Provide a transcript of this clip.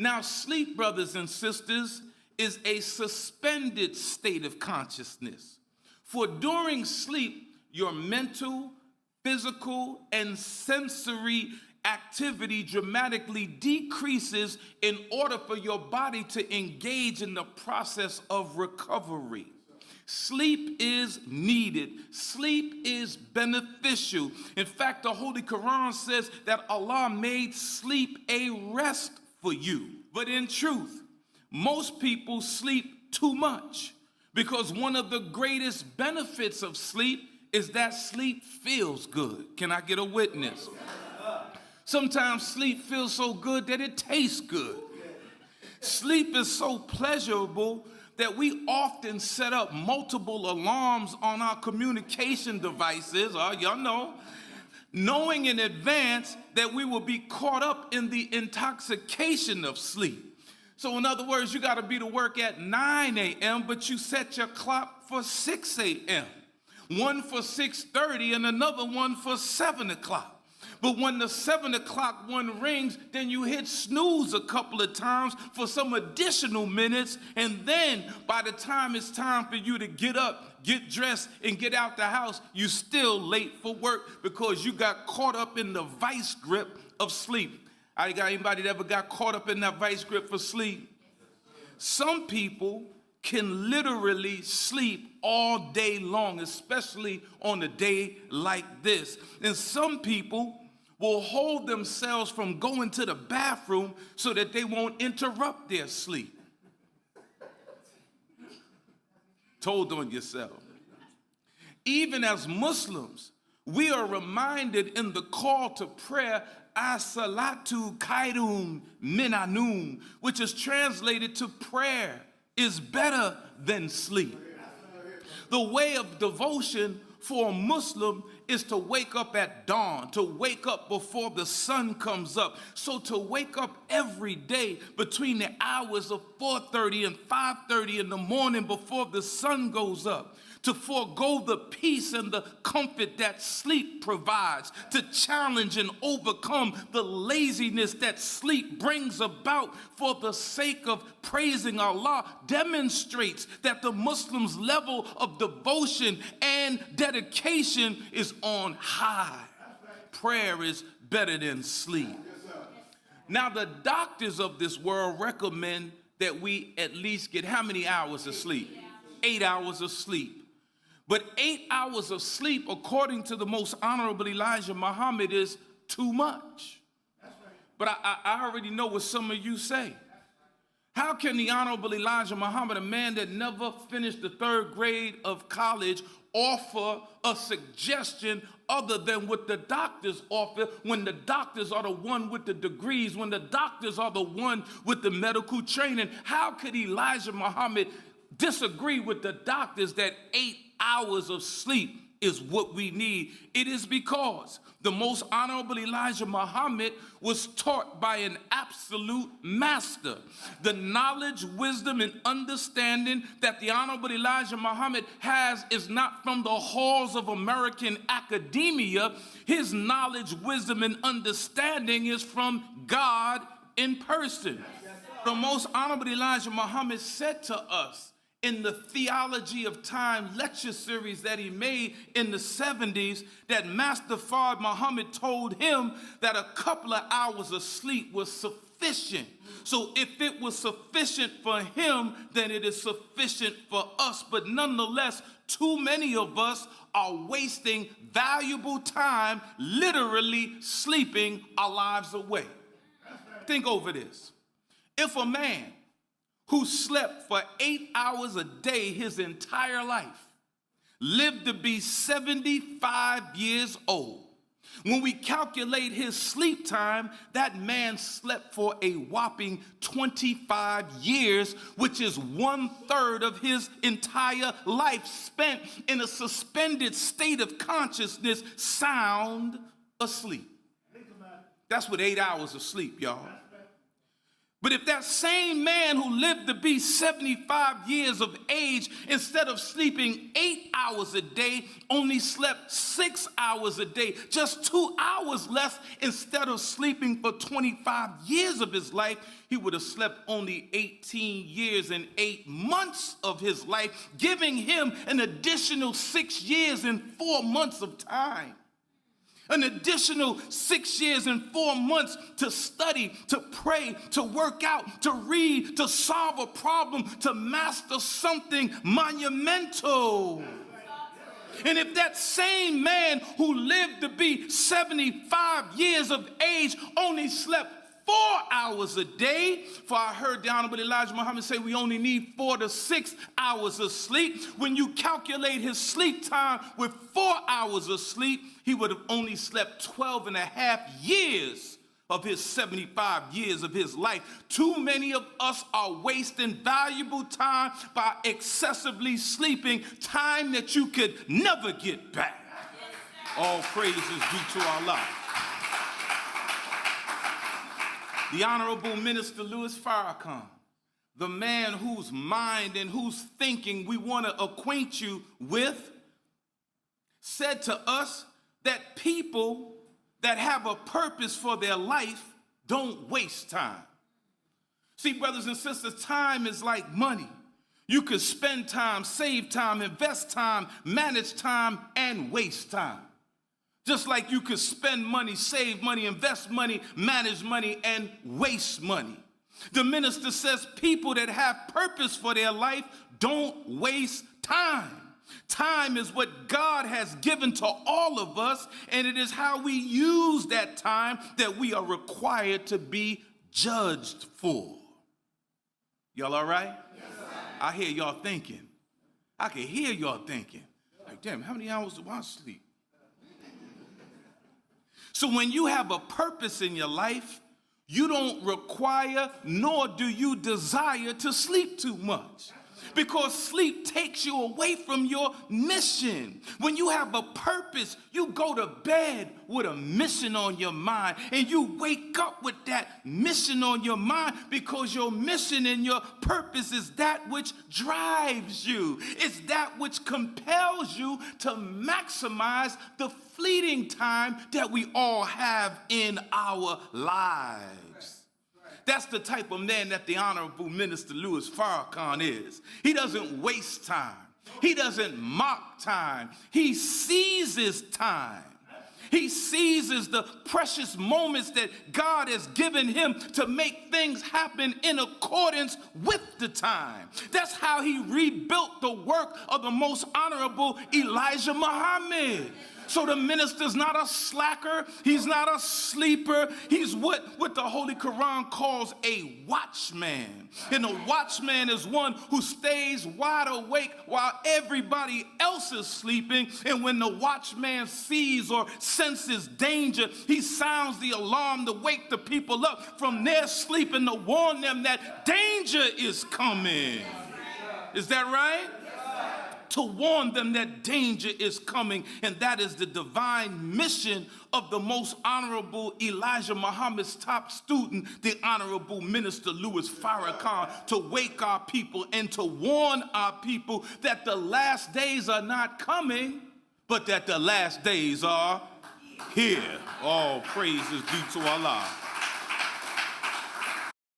Now, sleep, brothers and sisters, is a suspended state of consciousness. For during sleep, your mental, physical, and sensory activity dramatically decreases in order for your body to engage in the process of recovery. Sleep is needed. Sleep is beneficial. In fact, the Holy Quran says that Allah made sleep a rest for you. But in truth, most people sleep too much, because one of the greatest benefits of sleep is that sleep feels good. Can I get a witness? Sometimes sleep feels so good that it tastes good. Sleep is so pleasurable that we often set up multiple alarms on our communication devices, y'all know, knowing in advance that we will be caught up in the intoxication of sleep. So in other words, you got to be to work at 9 a.m., but you set your clock for 6 a.m., one for 6:30 and another one for 7 o'clock. But when the 7 o'clock one rings, then you hit snooze a couple of times for some additional minutes, and then by the time it's time for you to get up, get dressed, and get out the house, you're still late for work because you got caught up in the vice grip of sleep. I got anybody that ever got caught up in that vice grip for sleep? Some people can literally sleep all day long, especially on a day like this. And some people will hold themselves from going to the bathroom so that they won't interrupt their sleep. Told on yourself. Even as Muslims, we are reminded in the call to prayer, as-salatu khairun minanum, which is translated to prayer is better than sleep. The way of devotion for a Muslim is to wake up at dawn, to wake up before the sun comes up. So to wake up every day between the hours of 4:30 and 5:30 in the morning before the sun goes up, to forego the peace and the comfort that sleep provides, to challenge and overcome the laziness that sleep brings about for the sake of praising Allah, demonstrates that the Muslim's level of devotion and dedication is on high. Prayer is better than sleep. Now, the doctors of this world recommend that we at least get how many hours of sleep? 8 hours of sleep. But 8 hours of sleep, according to the most honorable Elijah Muhammad, is too much. But I already know what some of you say. How can the honorable Elijah Muhammad, a man that never finished the 3rd grade of college, offer a suggestion other than what the doctors offer, when the doctors are the one with the degrees, when the doctors are the one with the medical training? How could Elijah Muhammad disagree with the doctors that 8 hours of sleep is what we need? It is because the most honorable Elijah Muhammad was taught by an absolute master. The knowledge, wisdom, and understanding that the honorable Elijah Muhammad has is not from the halls of American academia. His knowledge, wisdom, and understanding is from God in person. The most honorable Elijah Muhammad said to us in the Theology of Time lecture series that he made in the 70s, that Master Fard Muhammad told him that a couple of hours of sleep was sufficient. So if it was sufficient for him, then it is sufficient for us. But nonetheless, too many of us are wasting valuable time literally sleeping our lives away. Think over this. If a man who slept for 8 hours a day his entire life lived to be 75 years old, when we calculate his sleep time, that man slept for a whopping 25 years, which is 1/3 of his entire life spent in a suspended state of consciousness, sound asleep. That's what 8 hours of sleep, y'all. But if that same man who lived to be 75 years of age, instead of sleeping 8 hours a day, only slept 6 hours a day, just 2 hours less, instead of sleeping for 25 years of his life, he would have slept only 18 years and 8 months of his life, giving him an additional 6 years and 4 months of time. An additional 6 years and 4 months to study, to pray, to work out, to read, to solve a problem, to master something monumental. And if that same man who lived to be 75 years of age only slept 4 hours a day, for I heard the Honorable Elijah Muhammad say we only need 4 to 6 hours of sleep. When you calculate his sleep time with 4 hours of sleep, he would have only slept 12 and a half years of his 75 years of his life. Too many of us are wasting valuable time by excessively sleeping, time that you could never get back. All praise is due to Allah. The Honorable Minister Louis Farrakhan, the man whose mind and whose thinking we want to acquaint you with, said to us that people that have a purpose for their life don't waste time. See, brothers and sisters, time is like money. You could spend time, save time, invest time, manage time, and waste time. Just like you could spend money, save money, invest money, manage money, and waste money. The minister says people that have purpose for their life don't waste time. Time is what God has given to all of us, and it is how we use that time that we are required to be judged for. Y'all all right? Yes, sir. I hear y'all thinking. I can hear y'all thinking. Like, damn, how many hours do I sleep? So when you have a purpose in your life, you don't require nor do you desire to sleep too much, because sleep takes you away from your mission. When you have a purpose, you go to bed with a mission on your mind, and you wake up with that mission on your mind, because your mission and your purpose is that which drives you. It's that which compels you to maximize the fleeting time that we all have in our lives. That's the type of man that the Honorable Minister Louis Farrakhan is. He doesn't waste time. He doesn't mock time. He seizes time. He seizes the precious moments that God has given him to make things happen in accordance with the time. That's how he rebuilt the work of the most honorable Elijah Muhammad. So the minister's not a slacker. He's not a sleeper. He's what the Holy Quran calls a watchman. And a watchman is one who stays wide awake while everybody else is sleeping. And when the watchman sees or senses danger, he sounds the alarm to wake the people up from their sleep and to warn them that danger is coming. Is that right? To warn them that danger is coming, and that is the divine mission of the most honorable Elijah Muhammad's top student, the Honorable Minister Louis Farrakhan, to wake our people and to warn our people that the last days are not coming, but that the last days are here. All praise is due to Allah.